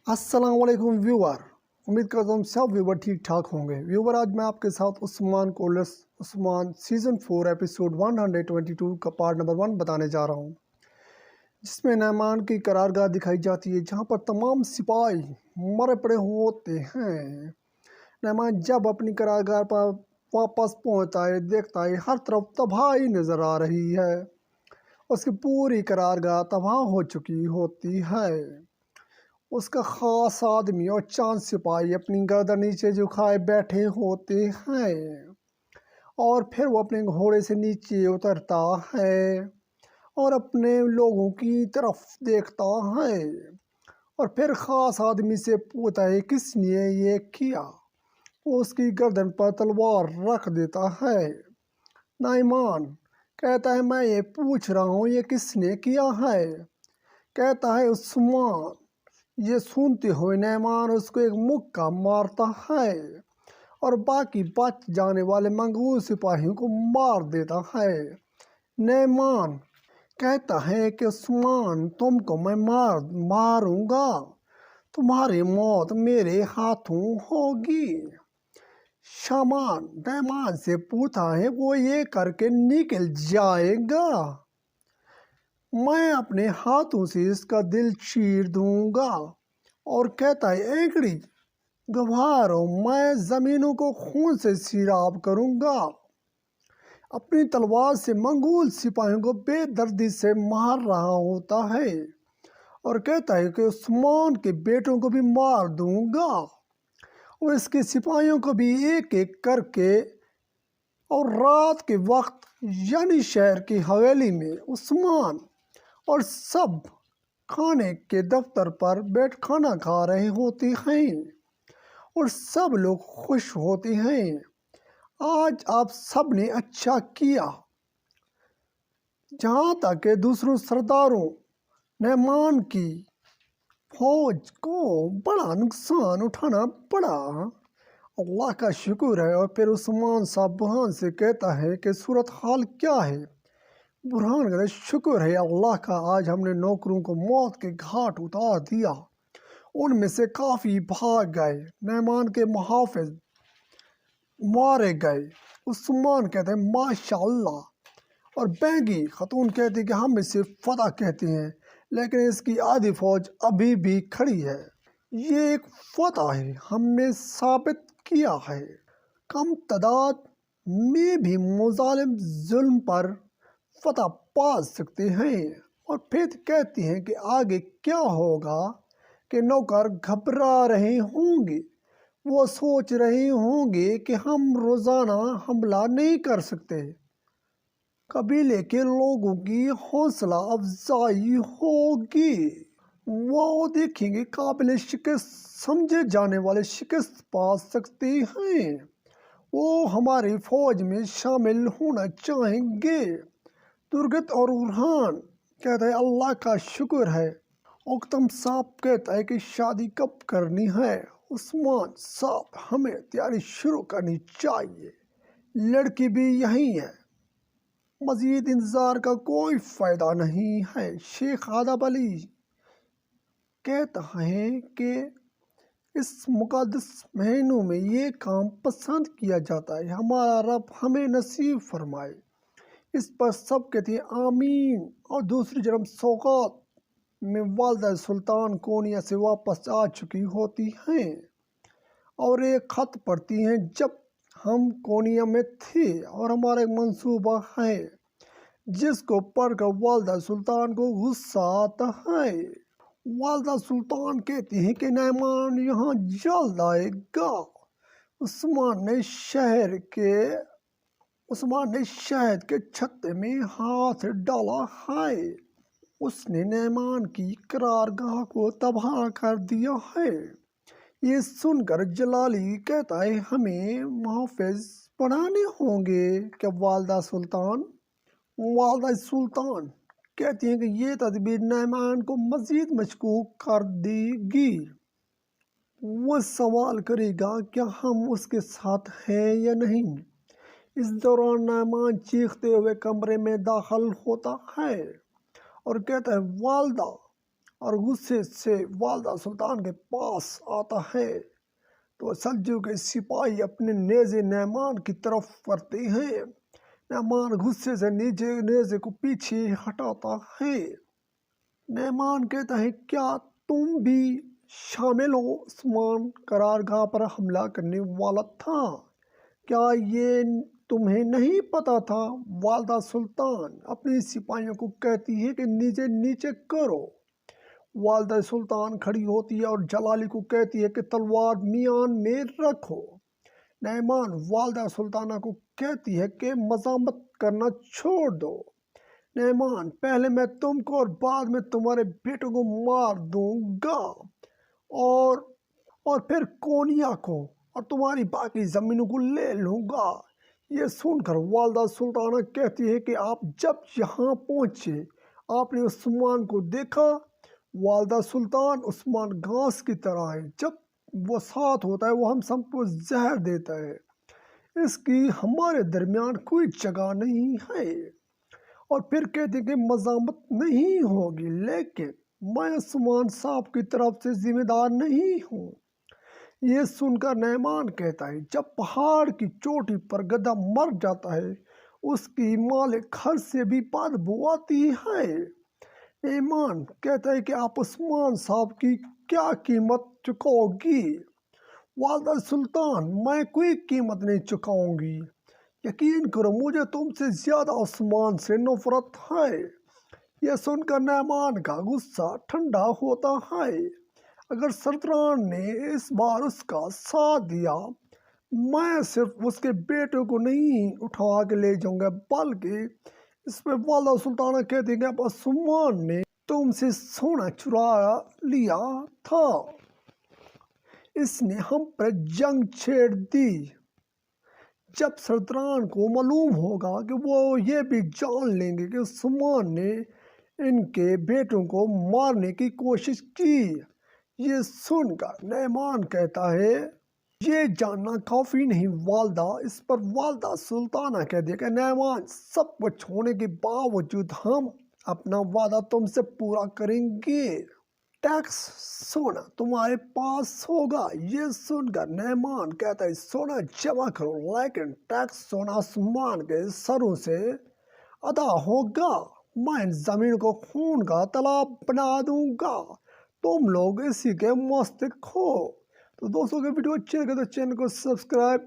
अस्सलाम वालेकुम व्यूअर। उम्मीद करता हूँ सब व्यूअर ठीक ठाक होंगे। व्यूअर, आज मैं आपके साथ उस्मान कोलस उस्मान सीज़न 4 एपिसोड 122 का पार्ट नंबर 1 बताने जा रहा हूँ, जिसमें नैमान की करारगाह दिखाई जाती है, जहाँ पर तमाम सिपाही मरे पड़े होते हैं। नैमान जब अपनी करारगाह पर वापस पहुँचता है, देखता है हर तरफ तबाही नज़र आ रही है। उसकी पूरी करारगाह तबाह हो चुकी होती है। उसका खास आदमी और चांद सिपाही अपनी गर्दन नीचे झुकाए बैठे होते हैं, और फिर वो अपने घोड़े से नीचे उतरता है और अपने लोगों की तरफ देखता है, और फिर खास आदमी से पूछता है किसने ये किया। वो उसकी गर्दन पर तलवार रख देता है। नाइमान कहता है मैं ये पूछ रहा हूँ ये किसने किया है। कहता है उस्मान। ये सुनते हुए नैमान उसको एक मुक्का मारता है और बाकी बच जाने वाले मंगूल सिपाहियों को मार देता है। नैमान कहता है कि उस्मान तुमको मैं मारूंगा, तुम्हारी मौत मेरे हाथों होगी। शामान नैमान से पूछता है वो ये करके निकल जाएगा। मैं अपने हाथों से इसका दिल चीर दूंगा। और कहता है एंकड़ी गवारों, मैं ज़मीनों को खून से सीराब करूंगा। अपनी तलवार से मंगोल सिपाहियों को बेदर्दी से मार रहा होता है और कहता है कि उस्मान के बेटों को भी मार दूंगा और इसके सिपाहियों को भी एक एक करके। और रात के वक्त यानी शहर की हवेली में उस्मान और सब खाने के दफ्तर पर बैठ खाना खा रहे होते हैं और सब लोग खुश होते हैं। आज आप सब ने अच्छा किया। जहाँ तक के दूसरों सरदारों नैमान की फौज को बड़ा नुकसान उठाना पड़ा, अल्लाह का शुक्र है। और फिर उस्मान साहब बुरहान से कहता है कि सूरत हाल क्या है। बुरहान कहता है शुक्र है अल्लाह का, आज हमने नौकरों को मौत के घाट उतार दिया। उनमें से काफ़ी भाग गए, नैमान के मुहाफिज मारे गए। उस्मान कहते हैं माशाअल्लाह। और बैंगी खतून कहती है कि हम इसे फतह कहते हैं, लेकिन इसकी आधी फौज अभी भी खड़ी है। ये एक फतह है, हमने साबित किया है। कम तादाद में भी मुजालिम जुल्म पर फतह पा सकते हैं। और फिर कहती हैं कि आगे क्या होगा, कि नौकर घबरा रहे होंगे। वो सोच रहे होंगे कि हम रोज़ाना हमला नहीं कर सकते। कबीले के लोगों की हौसला अफजाई होगी। वो देखेंगे काबिल शिकस्त समझे जाने वाले शिकस्त पा सकते हैं। वो हमारी फौज में शामिल होना चाहेंगे। दुर्गत और बुरहान कहता है अल्लाह का शुक्र है। औकतम साहब कहता है कि शादी कब करनी है। उस्मान साहब हमें तैयारी शुरू करनी चाहिए, लड़की भी यहीं है, मज़ीद इंतज़ार का कोई फ़ायदा नहीं है। शेख आदब अली कहता है कि इस मुक़द्दस महीनों में ये काम पसंद किया जाता है, हमारा रब हमें नसीब फरमाए। इस पर सब कहते हैं आमीन। और दूसरी तरफ सौगात में वालदा सुल्तान कोनिया से वापस आ चुकी होती हैं और एक ख़त पढ़ती हैं, जब हम कोनिया में थे और हमारा एक मंसूबा है, जिसको पढ़कर वालदा सुल्तान को गुस्सा आता है। वालदा सुल्तान कहती हैं कि नैमान यहाँ जल्द आएगा। उस्मान ने शहद के छत्ते में हाथ डाला है। उसने नैमान की करारगाह को तबाह कर दिया है। ये सुनकर जलाली कहता है हमें मुहाफिज बढ़ाने होंगे क्या वालदा सुल्तान। वालदा सुल्तान कहती हैं कि ये तदबीर नैमान को मज़ीद मशकूक कर देगी। वो सवाल करेगा क्या हम उसके साथ हैं या नहीं। इस दौरान नैमान चीखते हुए कमरे में दाखिल होता है और कहता है वालदा اور غصے سے والدہ سلطان کے پاس آتا ہے تو سلجوق کے سپاہی اپنے نیزے نعمان کی طرف کرتے ہیں۔ نعمان غصے سے نیزے کو پیچھے ہٹاتا ہے۔ نعمان کہتا ہے کیا تم بھی شامل ہو؟ عثمان قرارگاہ پر حملہ کرنے والا تھا، کیا یہ تمہیں نہیں پتا تھا؟ والدہ سلطان اپنی سپاہیوں کو کہتی ہے کہ نیچے کرو۔ والدہ سلطان کھڑی ہوتی ہے اور جلالی کو کہتی ہے کہ تلوار میان میں رکھو۔ نعمان والدہ سلطانہ کو کہتی ہے کہ مزاحمت کرنا چھوڑ دو۔ نعمان پہلے میں تم کو اور بعد میں تمہارے بیٹوں کو مار دوں گا اور پھر کونیا کو اور تمہاری باقی زمینوں کو لے لوں گا۔ یہ سن کر والدہ سلطانہ کہتی ہے کہ آپ جب یہاں پہنچے آپ نے عثمان کو دیکھا؟ والدہ سلطان عثمان گھاس کی طرح ہے، جب وہ ساتھ ہوتا ہے وہ ہم سب کو زہر دیتا ہے، اس کی ہمارے درمیان کوئی جگہ نہیں ہے۔ اور پھر کہتے ہیں کہ مزاحمت نہیں ہوگی، لیکن میں عثمان صاحب کی طرف سے ذمہ دار نہیں ہوں۔ یہ سن کر نعمان کہتا ہے جب پہاڑ کی چوٹی پر گدھا مر جاتا ہے اس کی مالک گھر سے بھی بدبو آتی ہے۔ نعمان کہتا ہے کہ آپ عثمان صاحب کی کیا قیمت چکاؤ گی؟ والدہ سلطان میں کوئی قیمت نہیں چکاؤں گی، یقین کرو مجھے تم سے زیادہ عثمان سے نفرت ہے۔ یہ سن کر نعمان کا غصہ ٹھنڈا ہوتا ہے، اگر سلطان نے اس بار اس کا ساتھ دیا میں صرف اس کے بیٹوں کو نہیں اٹھا کے لے جاؤں گا، بلکہ اس پہ والدہ سلطانہ کہتی کہ اب عثمان نے تم سے سونا چرا لیا تھا، اس نے ہم پر جنگ چھیڑ دی۔ جب سلطان کو معلوم ہوگا کہ وہ یہ بھی جان لیں گے کہ عثمان نے ان کے بیٹوں کو مارنے کی کوشش کی۔ یہ سن کر نعمان کہتا ہے یہ جاننا کافی نہیں والدہ۔ اس پر والدہ سلطانہ کہتی ہے کہ نعمان سب کچھ ہونے کے باوجود ہم اپنا وعدہ تم سے پورا کریں گے، ٹیکس سونا تمہارے پاس ہوگا۔ یہ سن کر نعمان کہتا ہے سونا جمع کرو لیکن ٹیکس سونا عثمان کے سروں سے ادا ہوگا، میں ان زمین کو خون کا تالاب بنا دوں گا، تم لوگ اسی کے مستحق ہو۔ تو دوستوں کے ویڈیو اچھے لگے تو چینل کو سبسکرائب